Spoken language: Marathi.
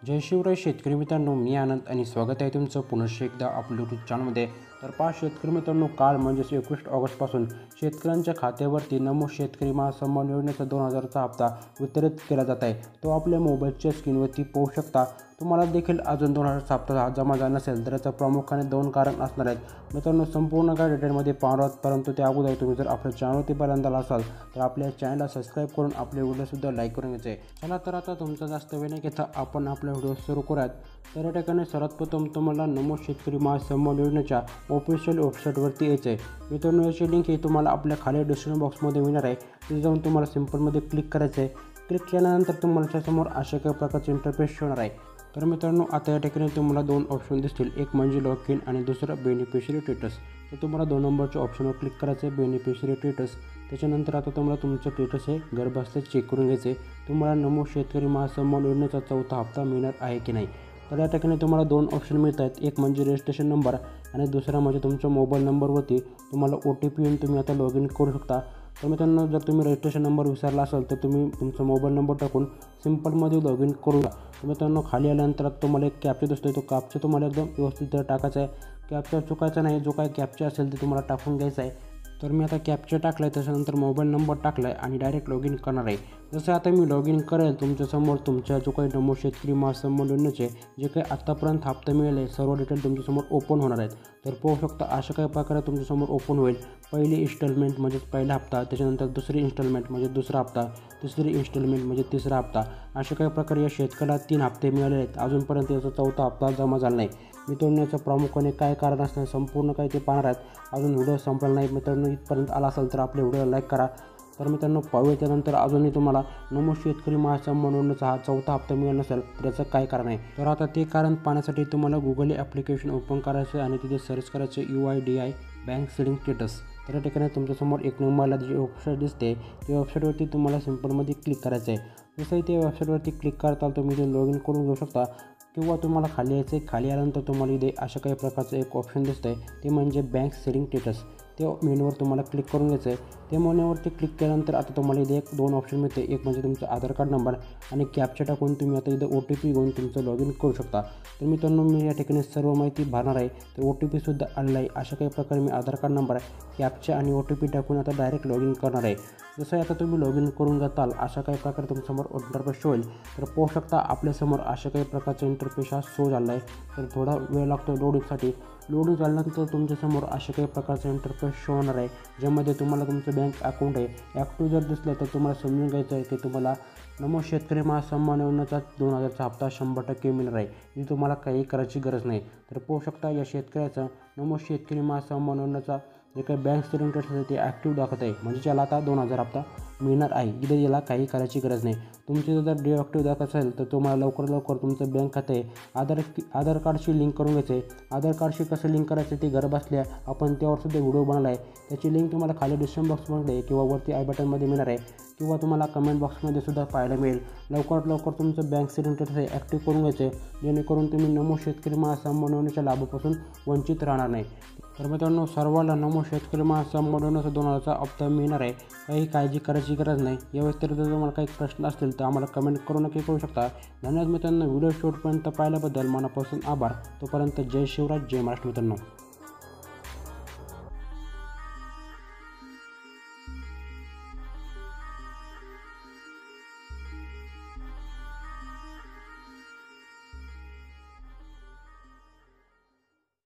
जय शिवराय शेतकरी मित्रांनो, मी आनंद आणि स्वागत आहे तुमचं पुनश्च एकदा आपल्या यूट्यूब चॅनलमध्ये। तर शेतकरी मित्रांनो, काल म्हणजेच 21 ऑगस्टपासून शेतकऱ्यांच्या खात्यावरती नमो शेतकरी महासन्मान योजनेचा 2000चा हप्ता वितरित केला जात आहे। तो आपल्या मोबाईलच्या स्क्रीनवरती पाहू शकता। तुम्हाला देखील अजून 2000चा हप्ता जमा झाला नसेल तर याचं प्रामुख्याने 2 कारण असणार आहेत। मित्रांनो, संपूर्ण काय डिटेलमध्ये पाहणार आहोत, परंतु त्या अगोदर तुम्ही जर आपल्या चॅनलवरती पहिल्यांदा असाल तर आपल्या चॅनलला सबस्क्राईब करून आपले व्हिडिओसुद्धा लाईक करून घ्यायचे। चला तर आता तुमचा जास्त वेळ न घेता आपण आपला व्हिडिओ सुरू करूयात। तर या ठिकाणी सर्वात प्रथम तुम्हाला नमो शेतकरी महासन्मान योजनेच्या ऑफिशियल वेबसाईटवरती यायचं आहे। मित्रांनो, याची लिंक ही तुम्हाला आपल्या खाली डिस्क्रिप्शन बॉक्समध्ये मिळणार आहे। तिथे जाऊन तुम्हाला सिंपलमध्ये क्लिक करायचं आहे। क्लिक केल्यानंतर तुम्हाला समोर अशा काही प्रकारचे इंटरफेस होणार आहे। तर मित्रांनो, आता या ठिकाणी तुम्हाला 2 ऑप्शन दिसतील, एक म्हणजे लॉग इन आणि दुसरं बेनिफिशरी स्टेटस। तर तुम्हाला 2 नंबरच्या ऑप्शनवर क्लिक करायचं आहे, बेनिफिशरी स्टेटस। त्याच्यानंतर आता तुम्हाला तुमचं स्टेटस हे घर बसल्या चेक करून घ्यायचं आहे, तुम्हाला नमो शेतकरी महासन्मान योजनेचा 4था हप्ता मिळणार आहे की नाही। तर या ठिकाणी तुम्हाला 2 ऑप्शन मिळत आहेत, एक म्हणजे रजिस्ट्रेशन नंबर आणि दुसरा म्हणजे तुमच्या मोबाईल नंबरवरती तुम्हाला OTP येऊन तुम्ही आता लॉग इन करू शकता। तर मित्रांनो, जर तुम्ही रजिस्ट्रेशन नंबर विसरला असाल तर तुम्ही तुमचा मोबाईल नंबर टाकून सिंपलमध्ये लॉग इन करू शकता। तर मित्रांनो, खाली आल्यानंतर तुम्हाला एक कॅप्चा दिसतो, तो कॅप्चा तुम्हाला एकदम व्यवस्थित टाकायचा आहे। कॅप्चा चुकायचा नाही, जो काही कॅप्चा असेल ते तुम्हाला टाकून घ्यायचा आहे। तर मी आता कॅप्चा टाकला आहे, त्याच्यानंतर मोबाईल नंबर टाकला आहे आणि डायरेक्ट लॉग इन करणार आहे। जसं आता मी लॉग इन करेल, तुमच्यासमोर तुमच्या जो काही नमो शेतकरी महासन्मान योजनेचे जे काही आत्तापर्यंत हप्ता मिळाले सर्व डिटेल तुमच्यासमोर ओपन होणार आहेत। तर पाहू शकता अशा काही प्रकारे तुमच्यासमोर ओपन होईल। पहिली इन्स्टॉलमेंट म्हणजे पहिला हप्ता, त्याच्यानंतर दुसरी इन्स्टॉलमेंट म्हणजे दुसरा हप्ता, तिसरी इन्स्टॉलमेंट म्हणजे तिसरा हप्ता। अशा काही प्रकारे या शेतकऱ्याला 3 हप्ते मिळाले आहेत। अजूनपर्यंत याचा 4था हप्ता जमा झाला नाही। मित्रांनो, याचं प्रामुख्याने काय कारण असणार संपूर्ण काही ते पाहणार आहेत। अजून व्हिडिओ संपला नाही। मित्रांनो, इथपर्यंत आला असेल तर आपल्या व्हिडिओला लाईक करा। तर मित्रांनो, पाहूया त्यानंतर अजूनही तुम्हाला नमो शेतकरी महासन्मान योजनेचा हा 4था हप्ता मिळाला नसेल तर याचं काय कारण आहे। तर आता ते कारण पाहण्यासाठी तुम्हाला गुगल ॲप्लिकेशन ओपन करायचं आणि तिथे सर्च करायचं UIDAI बँक सेडिंग स्टेटस। तर या ठिकाणी तुमच्यासमोर एक नंबरला जी वेबसाईट दिसते त्या वेबसाईटवरती तुम्हाला सिंपलमध्ये क्लिक करायचं आहे। जसंही त्या वेबसाईटवरती क्लिक करताल तुम्ही ते लॉग इन करून घेऊ शकता, किंवा तुम्हाला खाली यायचं आहे। खाली आल्यानंतर तुम्हाला इथे अशा काही प्रकारचं एक ऑप्शन दिसतं आहे, ते म्हणजे बँक सेडिंग स्टेटस। त्या मेनूवर तुम्हाला क्लिक करून घ्यायचं आहे। त्या मेनूवरती क्लिक केल्यानंतर आता तुम्हाला इथे 2 ऑप्शन मिळते, एक म्हणजे तुमचा आधार कार्ड नंबर आणि कॅप्चा टाकून तुम्ही आता इथे OTP घेऊन तुमचं लॉग इन करू शकता। तर मित्रांनो, मी या ठिकाणी सर्व माहिती भरणार आहे, तर OTPसुद्धा आलेला आहे। अशा काही प्रकारे मी आधार कार्ड नंबर, कॅप्चा आणि OTP टाकून आता डायरेक्ट लॉग इन करणार आहे। जसं आता तुम्ही लॉग इन करून जाताल अशा काही प्रकारे तुमच्यासमोर इंटरफेस होईल। तर पाहू शकता आपल्यासमोर अशा काही प्रकारचा इंटरफेस हा शो झाला आहे। तर थोडा वेळ लागतो लोडिंगसाठी। लोडिंग झाल्यानंतर तुमच्यासमोर अशा काही प्रकारचा इंटरफेस शो होणार आहे, ज्यामध्ये तुम्हाला तुमचं बँक अकाउंट आहे ॲक्टिव्ह जर दिसलं तर तुम्हाला समजून घ्यायचं आहे की तुम्हाला नमो शेतकरी महासन्मान योजनेचा 2000चा हप्ता 100% मिळणार आहे। ही तुम्हाला काही करायची गरज नाही। तर पाहू शकता या शेतकऱ्याचा नमो शेतकरी महासन्मान योजनेचा जे काही बँक स्टेटमेंट आहे ते ॲक्टिव्ह दाखवत आहे, म्हणजे त्याला आता 2000 हप्ता मिळणार आहे। इथे याला काही करायची गरज नाही। तुमचे जर डिॲक्टिव्ह दाखवत असेल तर तुम्हाला लवकर तुमचं बँक खाते आधार कार्डशी लिंक करून घ्यायचं आहे। आधार कार्डशी कसं लिंक करायचं ते घर बसल्या आपण त्यावरसुद्धा व्हिडिओ बनवला आहे, त्याची लिंक तुम्हाला खाली डिस्क्रिप्शन बॉक्समध्ये किंवा वरती आय बटनमध्ये मिळणार आहे, किंवा तुम्हाला कमेंट बॉक्समध्ये सुद्धा पाहायला मिळेल। लवकर तुमचं बँक स्टेटमेंट हे ॲक्टिव्ह करून घ्यायचं आहे, जेणेकरून तुम्ही नमो शेतकरी महासन्मान योजनेच्या लाभापासून वंचित राहणार नाही। तर मित्रांनो, सर्वांना नमो शेतकरी महासन्मान योजनेचा 2000चा हप्ता मिळणार आहे, काही काळजी करायची गरज नाही। या व्यतिरिक्त जर तुम्हाला काही प्रश्न असतील तर आम्हाला कमेंट करून नक्की करू शकता। धन्यवाद मित्रांनो, व्हिडिओ शेवटपर्यंत पाहिल्याबद्दल मनापासून आभार। तोपर्यंत जय शिवराय, जय महाराष्ट्र मित्रांनो।